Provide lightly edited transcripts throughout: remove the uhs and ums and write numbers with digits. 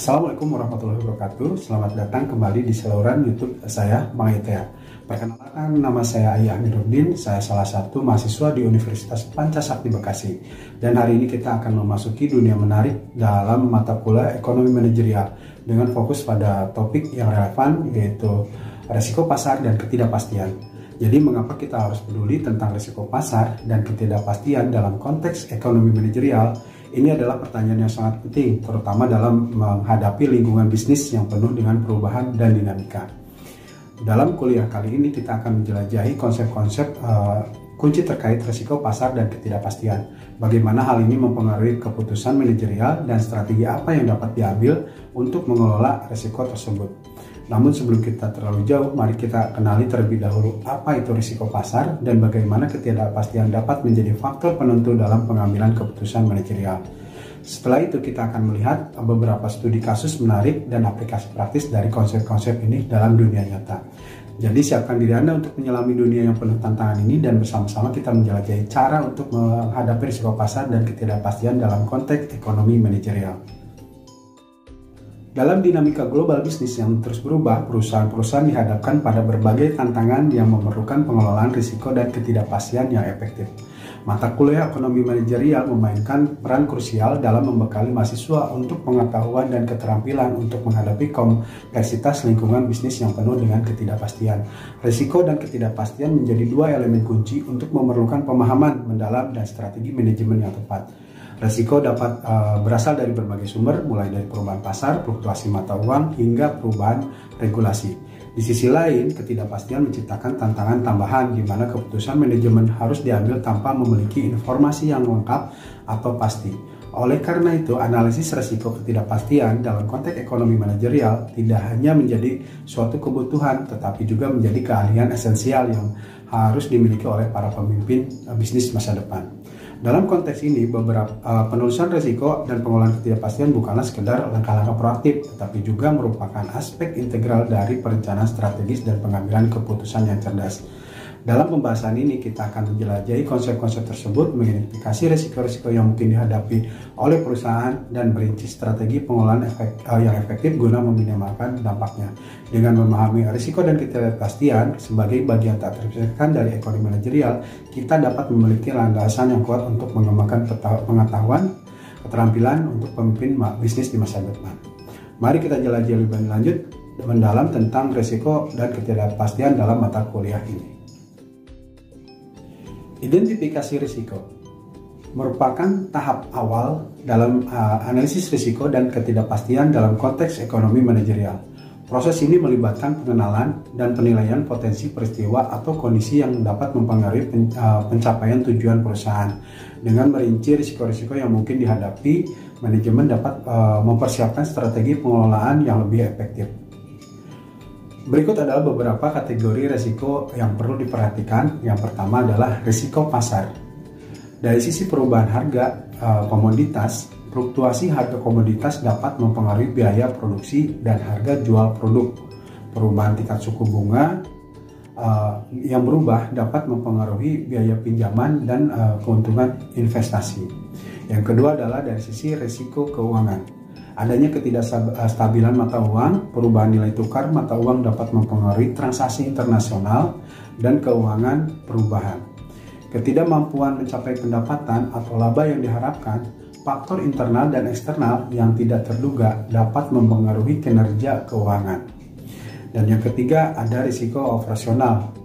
Assalamualaikum warahmatullahi wabarakatuh. Selamat datang kembali di saluran YouTube saya, Bang Etea. Perkenalkan, nama saya Ayah Amiruddin. Saya salah satu mahasiswa di Universitas Pancasakti Bekasi. Dan hari ini kita akan memasuki dunia menarik dalam mata kuliah ekonomi manajerial dengan fokus pada topik yang relevan, yaitu resiko pasar dan ketidakpastian. Jadi mengapa kita harus peduli tentang risiko pasar dan ketidakpastian dalam konteks ekonomi manajerial? Ini adalah pertanyaan yang sangat penting, terutama dalam menghadapi lingkungan bisnis yang penuh dengan perubahan dan dinamika. Dalam kuliah kali ini kita akan menjelajahi konsep-konsep kunci terkait risiko pasar dan ketidakpastian. Bagaimana hal ini mempengaruhi keputusan manajerial dan strategi apa yang dapat diambil untuk mengelola risiko tersebut. Namun sebelum kita terlalu jauh, mari kita kenali terlebih dahulu apa itu risiko pasar dan bagaimana ketidakpastian dapat menjadi faktor penentu dalam pengambilan keputusan manajerial. Setelah itu kita akan melihat beberapa studi kasus menarik dan aplikasi praktis dari konsep-konsep ini dalam dunia nyata. Jadi siapkan diri Anda untuk menyelami dunia yang penuh tantangan ini dan bersama-sama kita menjelajahi cara untuk menghadapi risiko pasar dan ketidakpastian dalam konteks ekonomi manajerial. Dalam dinamika global bisnis yang terus berubah, perusahaan-perusahaan dihadapkan pada berbagai tantangan yang memerlukan pengelolaan risiko dan ketidakpastian yang efektif. Mata kuliah ekonomi manajerial memainkan peran krusial dalam membekali mahasiswa untuk pengetahuan dan keterampilan untuk menghadapi kompleksitas lingkungan bisnis yang penuh dengan ketidakpastian. Risiko dan ketidakpastian menjadi dua elemen kunci untuk memerlukan pemahaman mendalam dan strategi manajemen yang tepat. Risiko dapat berasal dari berbagai sumber, mulai dari perubahan pasar, fluktuasi mata uang, hingga perubahan regulasi. Di sisi lain, ketidakpastian menciptakan tantangan tambahan di mana keputusan manajemen harus diambil tanpa memiliki informasi yang lengkap atau pasti. Oleh karena itu, analisis risiko ketidakpastian dalam konteks ekonomi manajerial tidak hanya menjadi suatu kebutuhan, tetapi juga menjadi keahlian esensial yang harus dimiliki oleh para pemimpin bisnis masa depan. Dalam konteks ini, beberapa penulisan risiko dan pengelolaan ketidakpastian bukanlah sekedar langkah-langkah proaktif, tetapi juga merupakan aspek integral dari perencanaan strategis dan pengambilan keputusan yang cerdas. Dalam pembahasan ini, kita akan menjelajahi konsep-konsep tersebut, mengidentifikasi risiko-risiko yang mungkin dihadapi oleh perusahaan, dan merinci strategi pengelolaan yang efektif guna meminimalkan dampaknya. Dengan memahami risiko dan ketidakpastian sebagai bagian tak terpisahkan dari ekonomi manajerial, kita dapat memiliki landasan yang kuat untuk mengembangkan pengetahuan, keterampilan untuk pemimpin bisnis di masa depan. Mari kita jelajahi lebih lanjut mendalam tentang risiko dan ketidakpastian dalam mata kuliah ini. Identifikasi risiko merupakan tahap awal dalam analisis risiko dan ketidakpastian dalam konteks ekonomi manajerial. Proses ini melibatkan pengenalan dan penilaian potensi peristiwa atau kondisi yang dapat mempengaruhi pencapaian tujuan perusahaan. Dengan merinci risiko-risiko yang mungkin dihadapi, manajemen dapat mempersiapkan strategi pengelolaan yang lebih efektif. Berikut adalah beberapa kategori risiko yang perlu diperhatikan. Yang pertama adalah risiko pasar. Dari sisi perubahan harga komoditas, fluktuasi harga komoditas dapat mempengaruhi biaya produksi dan harga jual produk. Perubahan tingkat suku bunga yang berubah dapat mempengaruhi biaya pinjaman dan keuntungan investasi. Yang kedua adalah dari sisi risiko keuangan. Adanya ketidakstabilan mata uang, perubahan nilai tukar mata uang dapat mempengaruhi transaksi internasional dan keuangan perubahan. Ketidakmampuan mencapai pendapatan atau laba yang diharapkan, faktor internal dan eksternal yang tidak terduga dapat mempengaruhi kinerja keuangan. Dan yang ketiga ada risiko operasional.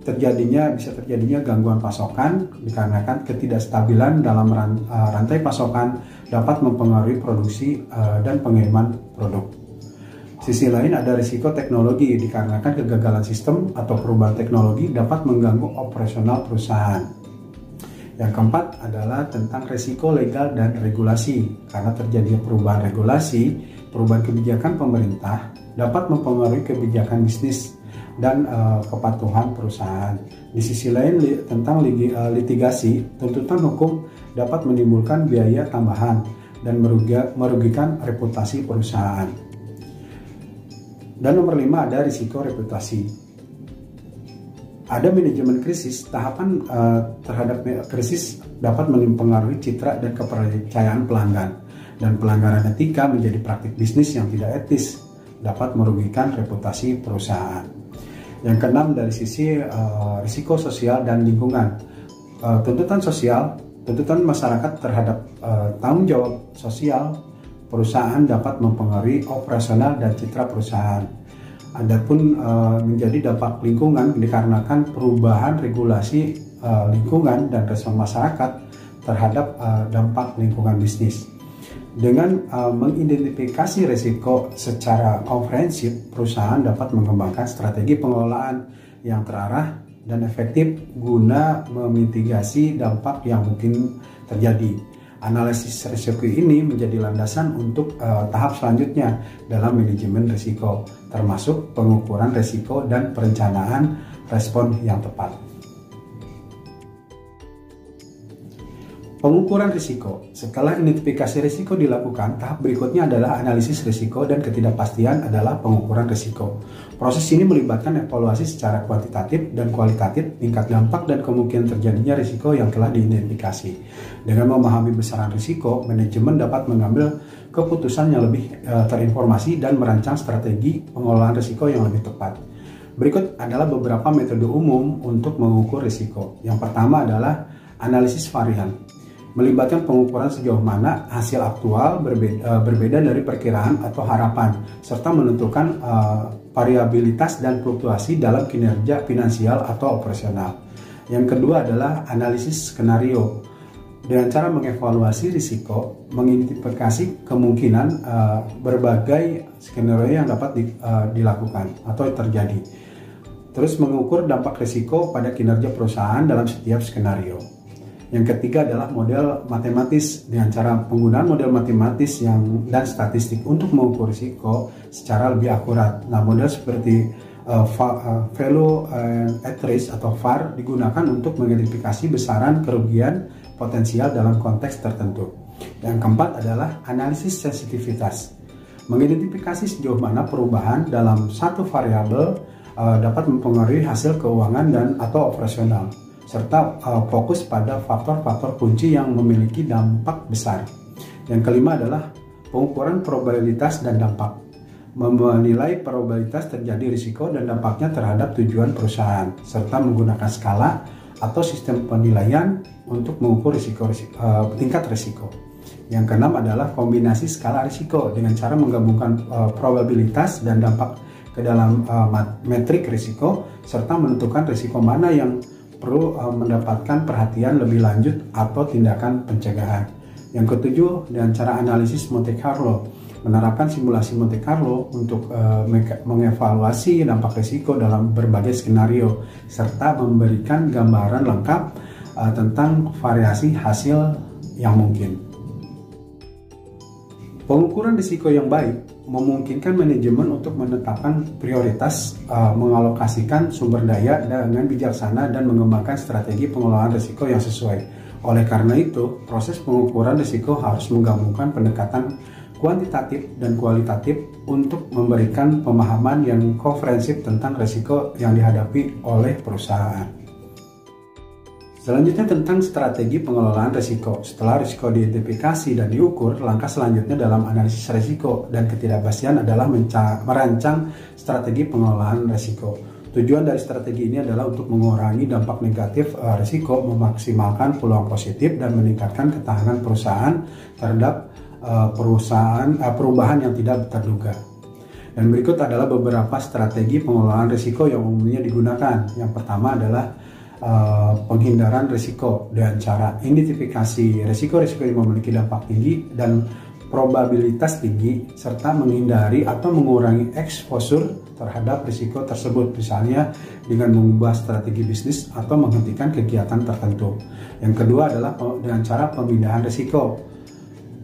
Bisa terjadinya gangguan pasokan dikarenakan ketidakstabilan dalam rantai pasokan dapat mempengaruhi produksi dan pengiriman produk. Sisi lain ada risiko teknologi dikarenakan kegagalan sistem atau perubahan teknologi dapat mengganggu operasional perusahaan. Yang keempat adalah tentang risiko legal dan regulasi. Karena terjadinya perubahan regulasi, perubahan kebijakan pemerintah dapat mempengaruhi kebijakan bisnis dan kepatuhan perusahaan. Di sisi lain tentang litigasi, tuntutan hukum dapat menimbulkan biaya tambahan dan merugikan reputasi perusahaan. Dan nomor 5 ada risiko reputasi. Ada manajemen krisis, tahapan terhadap krisis dapat mempengaruhi citra dan kepercayaan pelanggan. dan pelanggaran etika menjadi praktik bisnis yang tidak etis, dapat merugikan reputasi perusahaan. Yang keenam, dari sisi risiko sosial dan lingkungan. Tuntutan sosial, tuntutan masyarakat terhadap tanggung jawab sosial perusahaan dapat mempengaruhi operasional dan citra perusahaan. Adapun menjadi dampak lingkungan dikarenakan perubahan regulasi lingkungan dan respon masyarakat terhadap dampak lingkungan bisnis. Dengan mengidentifikasi risiko secara komprehensif, perusahaan dapat mengembangkan strategi pengelolaan yang terarah dan efektif guna memitigasi dampak yang mungkin terjadi. Analisis risiko ini menjadi landasan untuk tahap selanjutnya dalam manajemen risiko, termasuk pengukuran risiko dan perencanaan respon yang tepat. Pengukuran risiko. Setelah identifikasi risiko dilakukan, tahap berikutnya adalah analisis risiko dan ketidakpastian adalah pengukuran risiko. Proses ini melibatkan evaluasi secara kuantitatif dan kualitatif tingkat dampak dan kemungkinan terjadinya risiko yang telah diidentifikasi. Dengan memahami besaran risiko, manajemen dapat mengambil keputusan yang lebih terinformasi dan merancang strategi pengelolaan risiko yang lebih tepat. Berikut adalah beberapa metode umum untuk mengukur risiko. Yang pertama adalah analisis varian. Melibatkan pengukuran sejauh mana hasil aktual berbeda dari perkiraan atau harapan, serta menentukan variabilitas dan fluktuasi dalam kinerja finansial atau operasional. Yang kedua adalah analisis skenario. Dengan cara mengevaluasi risiko, mengidentifikasi kemungkinan berbagai skenario yang dapat dilakukan atau terjadi. Terus mengukur dampak risiko pada kinerja perusahaan dalam setiap skenario. Yang ketiga adalah model matematis, dengan cara penggunaan model matematis dan statistik untuk mengukur risiko secara lebih akurat. Nah, model seperti Value at Risk atau VAR digunakan untuk mengidentifikasi besaran kerugian potensial dalam konteks tertentu. Yang keempat adalah analisis sensitivitas, mengidentifikasi sejauh mana perubahan dalam satu variabel dapat mempengaruhi hasil keuangan dan atau operasional, serta fokus pada faktor-faktor kunci yang memiliki dampak besar. Yang kelima adalah pengukuran probabilitas dan dampak, menilai probabilitas terjadi risiko dan dampaknya terhadap tujuan perusahaan, serta menggunakan skala atau sistem penilaian untuk mengukur tingkat risiko. Yang keenam adalah kombinasi skala risiko dengan cara menggabungkan probabilitas dan dampak ke dalam metrik risiko, serta menentukan risiko mana yang perlu mendapatkan perhatian lebih lanjut atau tindakan pencegahan. Yang ketujuh, dengan cara analisis Monte Carlo, menerapkan simulasi Monte Carlo untuk mengevaluasi dampak risiko dalam berbagai skenario, serta memberikan gambaran lengkap tentang variasi hasil yang mungkin. Pengukuran risiko yang baik memungkinkan manajemen untuk menetapkan prioritas, mengalokasikan sumber daya dengan bijaksana dan mengembangkan strategi pengelolaan risiko yang sesuai. Oleh karena itu, proses pengukuran risiko harus menggabungkan pendekatan kuantitatif dan kualitatif untuk memberikan pemahaman yang komprehensif tentang risiko yang dihadapi oleh perusahaan. Selanjutnya tentang strategi pengelolaan risiko. Setelah risiko diidentifikasi dan diukur, langkah selanjutnya dalam analisis risiko dan ketidakpastian adalah merancang strategi pengelolaan risiko. Tujuan dari strategi ini adalah untuk mengurangi dampak negatif risiko, memaksimalkan peluang positif, dan meningkatkan ketahanan perusahaan terhadap perubahan yang tidak terduga. Dan berikut adalah beberapa strategi pengelolaan risiko yang umumnya digunakan. Yang pertama adalah penghindaran risiko dengan cara identifikasi risiko-risiko yang memiliki dampak tinggi dan probabilitas tinggi, serta menghindari atau mengurangi exposure terhadap risiko tersebut, misalnya dengan mengubah strategi bisnis atau menghentikan kegiatan tertentu. Yang kedua adalah dengan cara pemindahan risiko,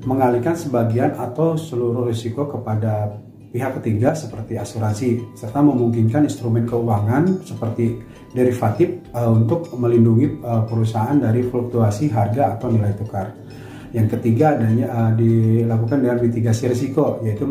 mengalihkan sebagian atau seluruh risiko kepada pihak ketiga seperti asuransi, serta memungkinkan instrumen keuangan seperti derivatif untuk melindungi perusahaan dari fluktuasi harga atau nilai tukar. Yang ketiga adanya dilakukan dengan mitigasi risiko, yaitu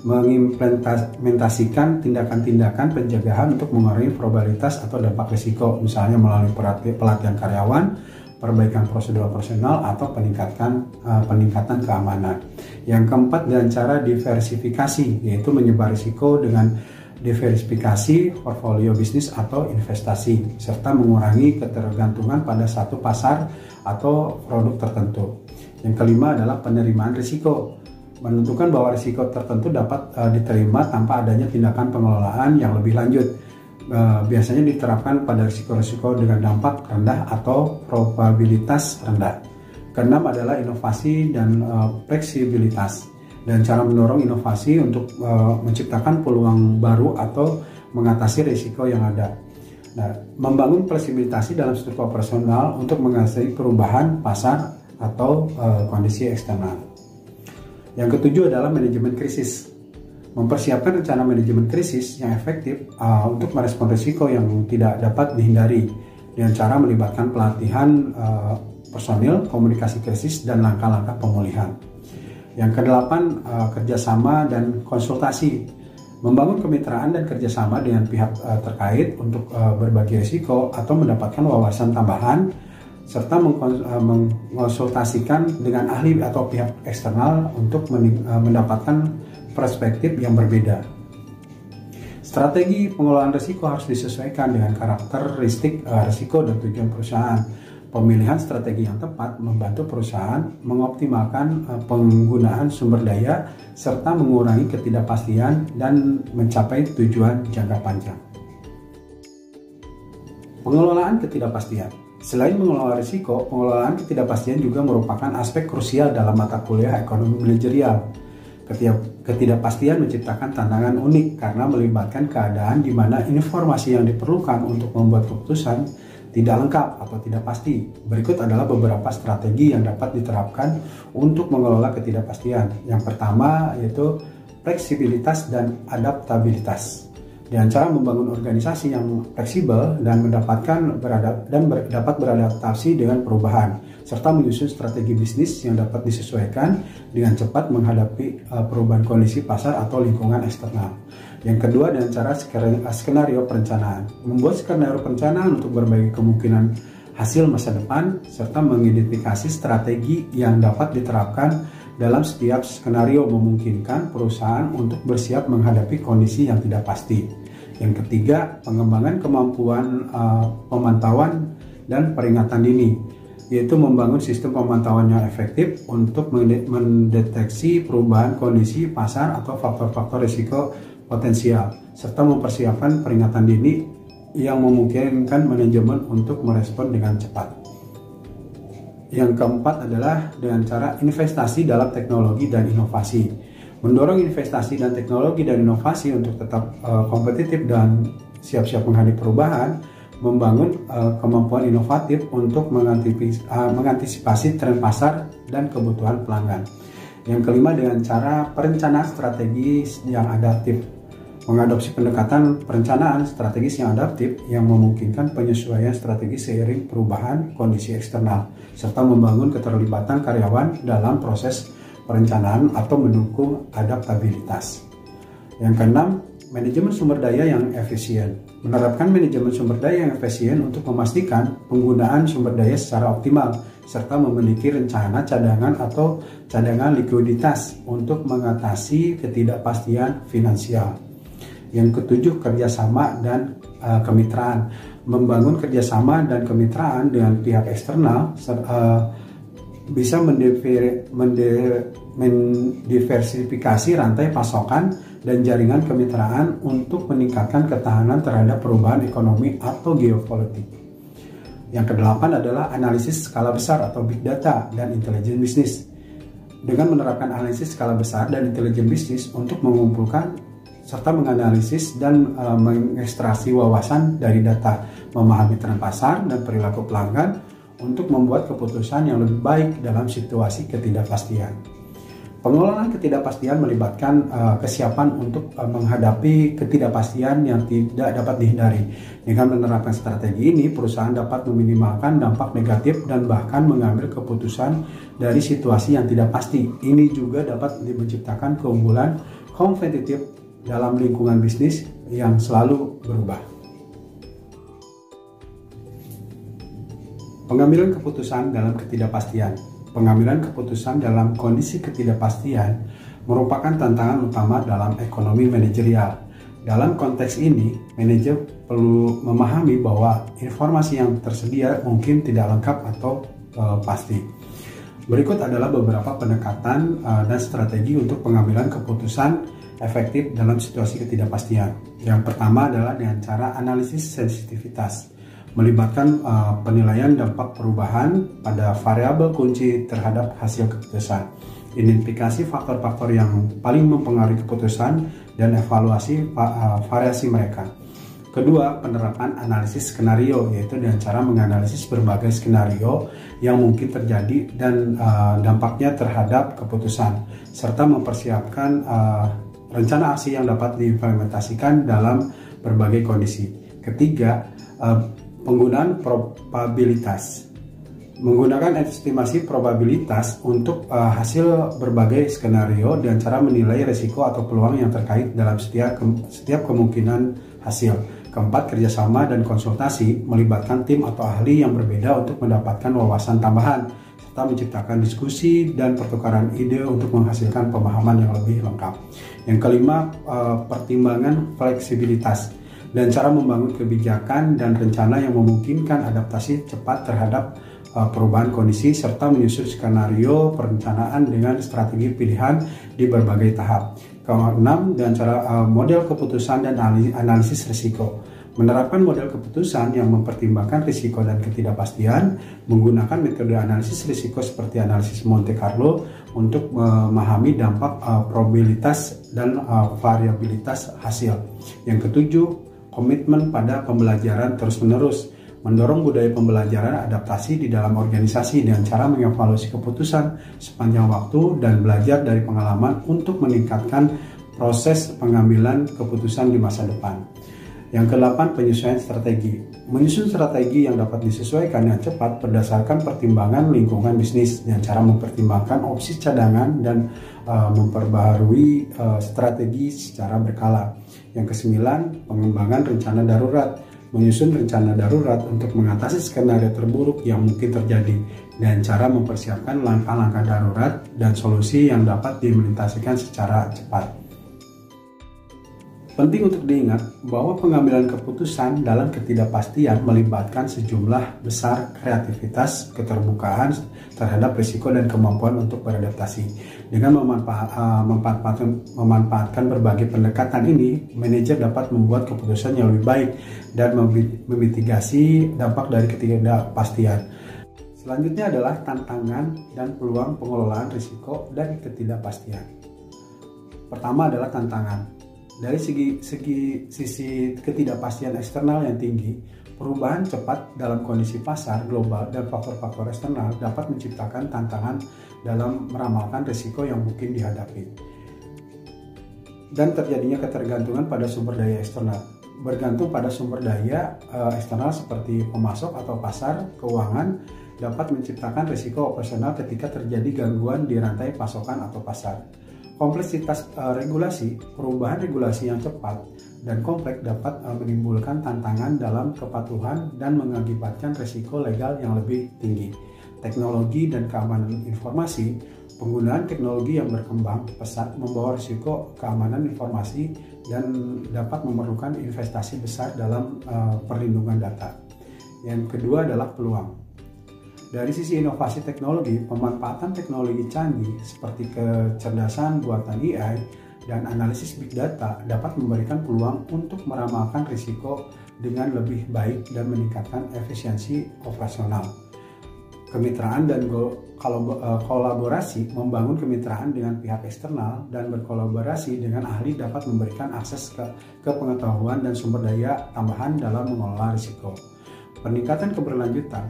mengimplementasikan tindakan-tindakan pencegahan untuk mengurangi probabilitas atau dampak risiko, misalnya melalui pelatihan karyawan, perbaikan prosedur operasional, atau peningkatan keamanan. Yang keempat, dengan cara diversifikasi, yaitu menyebar risiko dengan diversifikasi portfolio bisnis atau investasi, serta mengurangi ketergantungan pada satu pasar atau produk tertentu. Yang kelima adalah penerimaan risiko, menentukan bahwa risiko tertentu dapat diterima tanpa adanya tindakan pengelolaan yang lebih lanjut. Biasanya diterapkan pada risiko-risiko dengan dampak rendah atau probabilitas rendah. Keenam adalah inovasi dan fleksibilitas, dan cara mendorong inovasi untuk menciptakan peluang baru atau mengatasi risiko yang ada. Nah, membangun fleksibilitas dalam struktur operasional untuk mengatasi perubahan pasar atau kondisi eksternal. Yang ketujuh adalah manajemen krisis. Mempersiapkan rencana manajemen krisis yang efektif untuk merespon risiko yang tidak dapat dihindari dengan cara melibatkan pelatihan personil, komunikasi krisis, dan langkah-langkah pemulihan. Yang kedelapan, kerjasama dan konsultasi. Membangun kemitraan dan kerjasama dengan pihak terkait untuk berbagi risiko atau mendapatkan wawasan tambahan, serta mengonsultasikan dengan ahli atau pihak eksternal untuk mendapatkan perspektif yang berbeda. Strategi pengelolaan risiko harus disesuaikan dengan karakteristik risiko dan tujuan perusahaan. Pemilihan strategi yang tepat membantu perusahaan mengoptimalkan penggunaan sumber daya serta mengurangi ketidakpastian dan mencapai tujuan jangka panjang. Pengelolaan ketidakpastian. Selain mengelola risiko, pengelolaan ketidakpastian juga merupakan aspek krusial dalam mata kuliah ekonomi manajerial. Ketidakpastian menciptakan tantangan unik karena melibatkan keadaan di mana informasi yang diperlukan untuk membuat keputusan tidak lengkap atau tidak pasti. Berikut adalah beberapa strategi yang dapat diterapkan untuk mengelola ketidakpastian. Yang pertama yaitu fleksibilitas dan adaptabilitas. Dengan cara membangun organisasi yang fleksibel dan dapat beradaptasi dengan perubahan, serta menyusun strategi bisnis yang dapat disesuaikan dengan cepat menghadapi perubahan kondisi pasar atau lingkungan eksternal. Yang kedua, dengan cara skenario perencanaan. Membuat skenario perencanaan untuk berbagai kemungkinan hasil masa depan, serta mengidentifikasi strategi yang dapat diterapkan dalam setiap skenario memungkinkan perusahaan untuk bersiap menghadapi kondisi yang tidak pasti. Yang ketiga, pengembangan kemampuan pemantauan dan peringatan dini, yaitu membangun sistem pemantauan yang efektif untuk mendeteksi perubahan kondisi pasar atau faktor-faktor risiko potensial, serta mempersiapkan peringatan dini yang memungkinkan manajemen untuk merespon dengan cepat. Yang keempat adalah dengan cara investasi dalam teknologi dan inovasi. Mendorong investasi dan teknologi dan inovasi untuk tetap kompetitif dan siap-siap menghadapi perubahan, membangun kemampuan inovatif untuk mengantisipasi tren pasar dan kebutuhan pelanggan. Yang kelima, dengan cara perencanaan strategis yang adaptif. Mengadopsi pendekatan perencanaan strategis yang adaptif yang memungkinkan penyesuaian strategi seiring perubahan kondisi eksternal, serta membangun keterlibatan karyawan dalam proses perencanaan atau mendukung adaptabilitas. Yang keenam, manajemen sumber daya yang efisien. Menerapkan manajemen sumber daya yang efisien untuk memastikan penggunaan sumber daya secara optimal, serta memiliki rencana cadangan atau cadangan likuiditas untuk mengatasi ketidakpastian finansial. Yang ketujuh, kerjasama dan kemitraan. Membangun kerjasama dan kemitraan dengan pihak eksternal bisa mendiversifikasi rantai pasokan dan jaringan kemitraan untuk meningkatkan ketahanan terhadap perubahan ekonomi atau geopolitik. Yang kedelapan adalah analisis skala besar atau big data dan intelijen bisnis. Dengan menerapkan analisis skala besar dan intelijen bisnis untuk mengumpulkan serta menganalisis dan mengekstraksi wawasan dari data, memahami tren pasar dan perilaku pelanggan untuk membuat keputusan yang lebih baik dalam situasi ketidakpastian. Pengelolaan ketidakpastian melibatkan kesiapan untuk menghadapi ketidakpastian yang tidak dapat dihindari. Dengan menerapkan strategi ini, perusahaan dapat meminimalkan dampak negatif dan bahkan mengambil keputusan dari situasi yang tidak pasti. Ini juga dapat menciptakan keunggulan kompetitif dalam lingkungan bisnis yang selalu berubah. Pengambilan keputusan dalam ketidakpastian. Pengambilan keputusan dalam kondisi ketidakpastian merupakan tantangan utama dalam ekonomi manajerial. Dalam konteks ini, manajer perlu memahami bahwa informasi yang tersedia mungkin tidak lengkap atau pasti. Berikut adalah beberapa pendekatan dan strategi untuk pengambilan keputusan efektif dalam situasi ketidakpastian. Yang pertama adalah dengan cara analisis sensitivitas, melibatkan penilaian dampak perubahan pada variabel kunci terhadap hasil keputusan, identifikasi faktor-faktor yang paling mempengaruhi keputusan, dan evaluasi variasi mereka. Kedua, penerapan analisis skenario, yaitu dengan cara menganalisis berbagai skenario yang mungkin terjadi dan dampaknya terhadap keputusan, serta mempersiapkan rencana aksi yang dapat diimplementasikan dalam berbagai kondisi. Ketiga, penggunaan probabilitas. Menggunakan estimasi probabilitas untuk hasil berbagai skenario dan cara menilai risiko atau peluang yang terkait dalam setiap kemungkinan hasil. Keempat, kerjasama dan konsultasi, melibatkan tim atau ahli yang berbeda untuk mendapatkan wawasan tambahan, serta menciptakan diskusi dan pertukaran ide untuk menghasilkan pemahaman yang lebih lengkap. Yang kelima, pertimbangan fleksibilitas dan cara membangun kebijakan dan rencana yang memungkinkan adaptasi cepat terhadap perubahan kondisi, serta menyusun skenario perencanaan dengan strategi pilihan di berbagai tahap. Keenam, dengan cara model keputusan dan analisis risiko. Menerapkan model keputusan yang mempertimbangkan risiko dan ketidakpastian, menggunakan metode analisis risiko seperti analisis Monte Carlo untuk memahami dampak probabilitas dan variabilitas hasil. Yang ketujuh, komitmen pada pembelajaran terus-menerus, mendorong budaya pembelajaran adaptasi di dalam organisasi dengan cara mengevaluasi keputusan sepanjang waktu dan belajar dari pengalaman untuk meningkatkan proses pengambilan keputusan di masa depan. Yang kedelapan, penyesuaian strategi. Menyusun strategi yang dapat disesuaikan dengan cepat berdasarkan pertimbangan lingkungan bisnis dengan cara mempertimbangkan opsi cadangan dan memperbaharui strategi secara berkala. Yang kesembilan, pengembangan rencana darurat. Menyusun rencana darurat untuk mengatasi skenario terburuk yang mungkin terjadi dan cara mempersiapkan langkah-langkah darurat dan solusi yang dapat diimplementasikan secara cepat. Penting untuk diingat bahwa pengambilan keputusan dalam ketidakpastian melibatkan sejumlah besar kreativitas, keterbukaan terhadap risiko dan kemampuan untuk beradaptasi. Dengan memanfaatkan berbagai pendekatan ini, manajer dapat membuat keputusan yang lebih baik dan memitigasi dampak dari ketidakpastian. Selanjutnya adalah tantangan dan peluang pengelolaan risiko dan ketidakpastian. Pertama adalah tantangan. Dari sisi ketidakpastian eksternal yang tinggi, perubahan cepat dalam kondisi pasar global dan faktor-faktor eksternal dapat menciptakan tantangan dalam meramalkan risiko yang mungkin dihadapi. Dan terjadinya ketergantungan pada sumber daya eksternal. Bergantung pada sumber daya eksternal seperti pemasok atau pasar keuangan dapat menciptakan risiko operasional ketika terjadi gangguan di rantai pasokan atau pasar. Kompleksitas regulasi, perubahan regulasi yang cepat dan kompleks dapat menimbulkan tantangan dalam kepatuhan dan mengakibatkan risiko legal yang lebih tinggi. Teknologi dan keamanan informasi, penggunaan teknologi yang berkembang pesat membawa risiko keamanan informasi dan dapat memerlukan investasi besar dalam perlindungan data. Yang kedua adalah peluang. Dari sisi inovasi teknologi, pemanfaatan teknologi canggih seperti kecerdasan buatan AI dan analisis big data dapat memberikan peluang untuk meramalkan risiko dengan lebih baik dan meningkatkan efisiensi operasional. Kemitraan dan kolaborasi, membangun kemitraan dengan pihak eksternal dan berkolaborasi dengan ahli dapat memberikan akses ke pengetahuan dan sumber daya tambahan dalam mengelola risiko. Peningkatan keberlanjutan.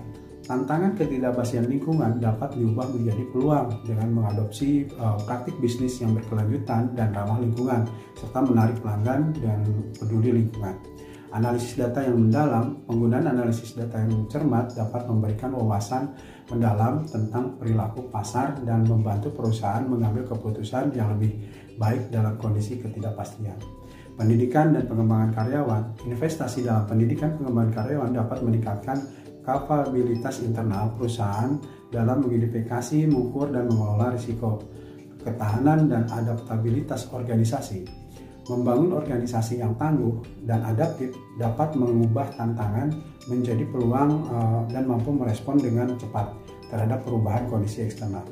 Tantangan ketidakpastian lingkungan dapat diubah menjadi peluang dengan mengadopsi praktik bisnis yang berkelanjutan dan ramah lingkungan, serta menarik pelanggan dan peduli lingkungan. Analisis data yang mendalam, penggunaan analisis data yang cermat dapat memberikan wawasan mendalam tentang perilaku pasar dan membantu perusahaan mengambil keputusan yang lebih baik dalam kondisi ketidakpastian. Pendidikan dan pengembangan karyawan. Investasi dalam pendidikan pengembangan karyawan dapat meningkatkan kapabilitas internal perusahaan dalam mengidentifikasi, mengukur, dan mengelola risiko, ketahanan dan adaptabilitas organisasi. Membangun organisasi yang tangguh dan adaptif dapat mengubah tantangan menjadi peluang dan mampu merespon dengan cepat terhadap perubahan kondisi eksternal.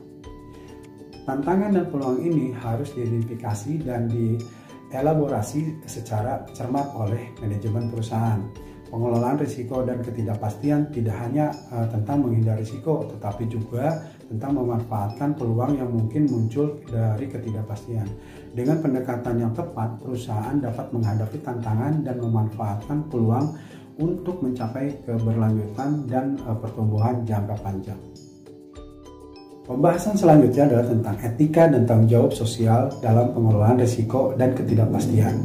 Tantangan dan peluang ini harus diidentifikasi dan dielaborasi secara cermat oleh manajemen perusahaan. Pengelolaan risiko dan ketidakpastian tidak hanya tentang menghindari risiko, tetapi juga tentang memanfaatkan peluang yang mungkin muncul dari ketidakpastian. Dengan pendekatan yang tepat, perusahaan dapat menghadapi tantangan dan memanfaatkan peluang untuk mencapai keberlanjutan dan pertumbuhan jangka panjang. Pembahasan selanjutnya adalah tentang etika dan tanggung jawab sosial dalam pengelolaan risiko dan ketidakpastian.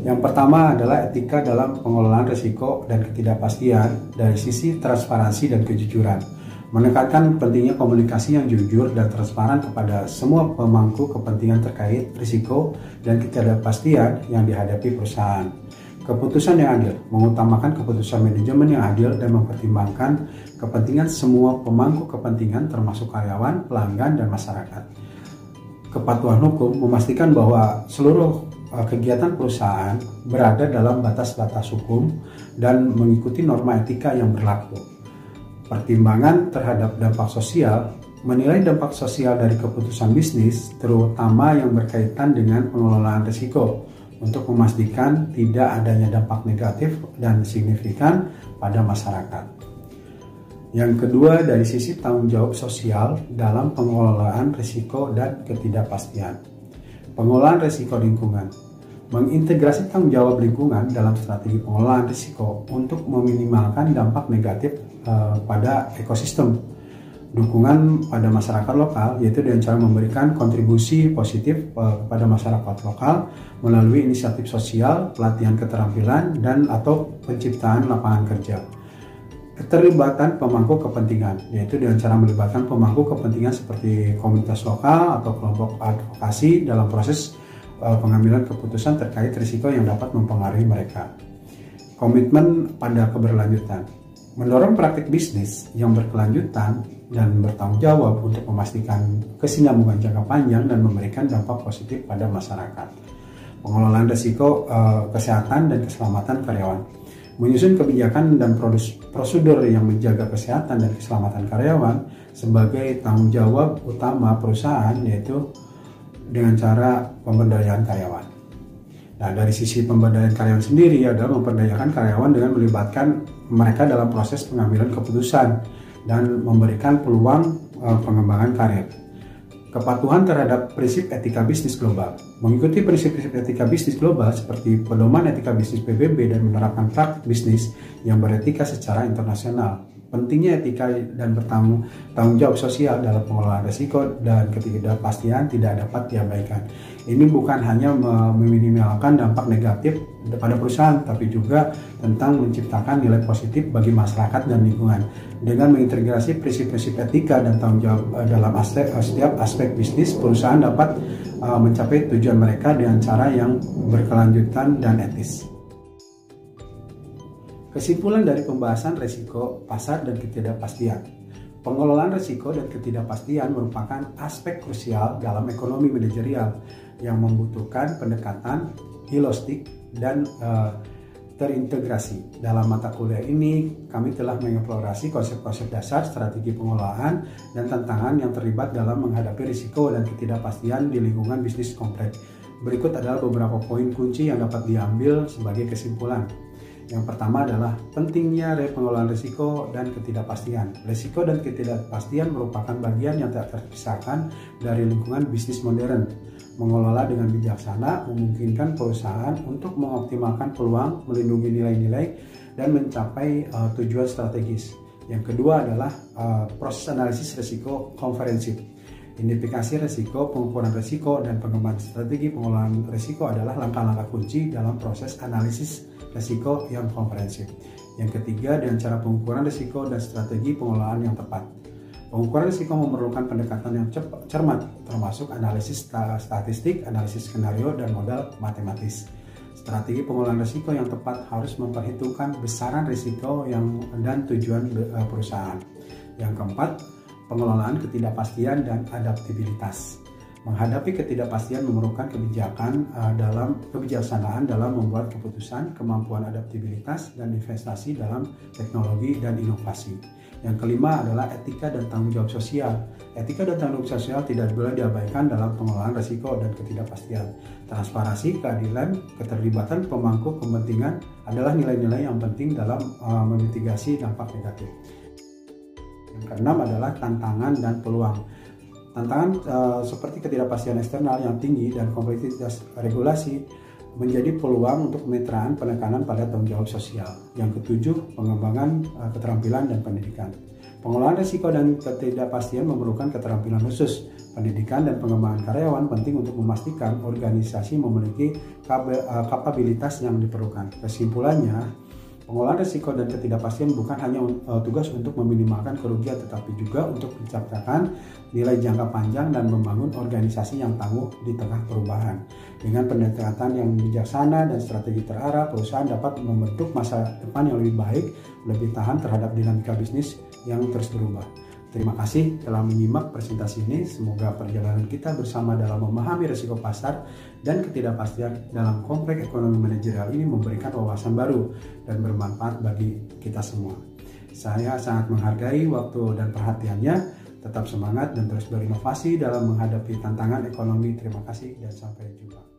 Yang pertama adalah etika dalam pengelolaan risiko dan ketidakpastian dari sisi transparansi dan kejujuran. Menekankan pentingnya komunikasi yang jujur dan transparan kepada semua pemangku kepentingan terkait risiko dan ketidakpastian yang dihadapi perusahaan. Keputusan yang adil, mengutamakan keputusan manajemen yang adil dan mempertimbangkan kepentingan semua pemangku kepentingan termasuk karyawan, pelanggan, dan masyarakat. Kepatuhan hukum memastikan bahwa seluruh kegiatan perusahaan berada dalam batas-batas hukum dan mengikuti norma etika yang berlaku. Pertimbangan terhadap dampak sosial, menilai dampak sosial dari keputusan bisnis, terutama yang berkaitan dengan pengelolaan risiko, untuk memastikan tidak adanya dampak negatif dan signifikan pada masyarakat. Yang kedua, dari sisi tanggung jawab sosial dalam pengelolaan risiko dan ketidakpastian. Pengelolaan risiko lingkungan, mengintegrasi tanggung jawab lingkungan dalam strategi pengelolaan risiko untuk meminimalkan dampak negatif pada ekosistem. Dukungan pada masyarakat lokal, yaitu dengan cara memberikan kontribusi positif kepada masyarakat lokal melalui inisiatif sosial, pelatihan keterampilan, dan atau penciptaan lapangan kerja. Keterlibatan pemangku kepentingan, yaitu dengan cara melibatkan pemangku kepentingan seperti komunitas lokal atau kelompok advokasi dalam proses pengambilan keputusan terkait risiko yang dapat mempengaruhi mereka. Komitmen pada keberlanjutan, mendorong praktik bisnis yang berkelanjutan dan bertanggung jawab untuk memastikan kesinambungan jangka panjang dan memberikan dampak positif pada masyarakat. Pengelolaan risiko kesehatan dan keselamatan karyawan, menyusun kebijakan dan prosedur yang menjaga kesehatan dan keselamatan karyawan sebagai tanggung jawab utama perusahaan, yaitu dengan cara pemberdayaan karyawan. Nah, dari sisi pemberdayaan karyawan sendiri adalah memperdayakan karyawan dengan melibatkan mereka dalam proses pengambilan keputusan dan memberikan peluang pengembangan karir. Kepatuhan terhadap prinsip etika bisnis global, mengikuti prinsip-prinsip etika bisnis global seperti pedoman etika bisnis PBB dan menerapkan praktik bisnis yang beretika secara internasional. Pentingnya etika dan bertanggung jawab sosial dalam pengelolaan risiko dan ketidakpastian tidak dapat diabaikan. Ini bukan hanya meminimalkan dampak negatif pada perusahaan, tapi juga tentang menciptakan nilai positif bagi masyarakat dan lingkungan. Dengan mengintegrasi prinsip-prinsip etika dan tanggung jawab dalam setiap aspek bisnis, perusahaan dapat mencapai tujuan mereka dengan cara yang berkelanjutan dan etis. Kesimpulan dari pembahasan risiko pasar dan ketidakpastian. Pengelolaan risiko dan ketidakpastian merupakan aspek krusial dalam ekonomi manajerial yang membutuhkan pendekatan holistik dan terintegrasi. Dalam mata kuliah ini, kami telah mengeksplorasi konsep-konsep dasar strategi pengelolaan dan tantangan yang terlibat dalam menghadapi risiko dan ketidakpastian di lingkungan bisnis kompleks. Berikut adalah beberapa poin kunci yang dapat diambil sebagai kesimpulan. Yang pertama adalah pentingnya pengelolaan risiko dan ketidakpastian. Risiko dan ketidakpastian merupakan bagian yang tak terpisahkan dari lingkungan bisnis modern. Mengelola dengan bijaksana memungkinkan perusahaan untuk mengoptimalkan peluang, melindungi nilai-nilai, dan mencapai tujuan strategis. Yang kedua adalah proses analisis risiko komprehensif. Identifikasi risiko, pengukuran risiko, dan pengembangan strategi pengelolaan risiko adalah langkah-langkah kunci dalam proses analisis risiko yang komprehensif. Yang ketiga, dengan cara pengukuran risiko dan strategi pengelolaan yang tepat. Pengukuran risiko memerlukan pendekatan yang cermat, termasuk analisis statistik, analisis skenario, dan modal matematis. Strategi pengelolaan risiko yang tepat harus memperhitungkan besaran risiko dan tujuan perusahaan. Yang keempat, pengelolaan ketidakpastian dan adaptabilitas. Menghadapi ketidakpastian memerlukan kebijaksanaan dalam membuat keputusan, kemampuan adaptabilitas, dan investasi dalam teknologi dan inovasi. Yang kelima adalah etika dan tanggung jawab sosial. Etika dan tanggung jawab sosial tidak boleh diabaikan dalam pengelolaan risiko dan ketidakpastian. Transparansi, keadilan, keterlibatan pemangku kepentingan adalah nilai-nilai yang penting dalam memitigasi dampak negatif. Yang keenam adalah tantangan dan peluang. Tantangan seperti ketidakpastian eksternal yang tinggi dan kompleksitas regulasi menjadi peluang untuk kemitraan penekanan pada tanggung jawab sosial. Yang ketujuh, pengembangan keterampilan dan pendidikan. Pengelolaan risiko dan ketidakpastian memerlukan keterampilan khusus. Pendidikan dan pengembangan karyawan penting untuk memastikan organisasi memiliki kapabilitas yang diperlukan. Kesimpulannya, pengelolaan risiko dan ketidakpastian bukan hanya tugas untuk meminimalkan kerugian, tetapi juga untuk menciptakan nilai jangka panjang dan membangun organisasi yang tangguh di tengah perubahan. Dengan pendekatan yang bijaksana dan strategi terarah, perusahaan dapat membentuk masa depan yang lebih baik, lebih tahan terhadap dinamika bisnis yang terus berubah. Terima kasih telah menyimak presentasi ini. Semoga perjalanan kita bersama dalam memahami risiko pasar dan ketidakpastian dalam kompleks ekonomi manajerial ini memberikan wawasan baru dan bermanfaat bagi kita semua. Saya sangat menghargai waktu dan perhatiannya. Tetap semangat dan terus berinovasi dalam menghadapi tantangan ekonomi. Terima kasih dan sampai jumpa.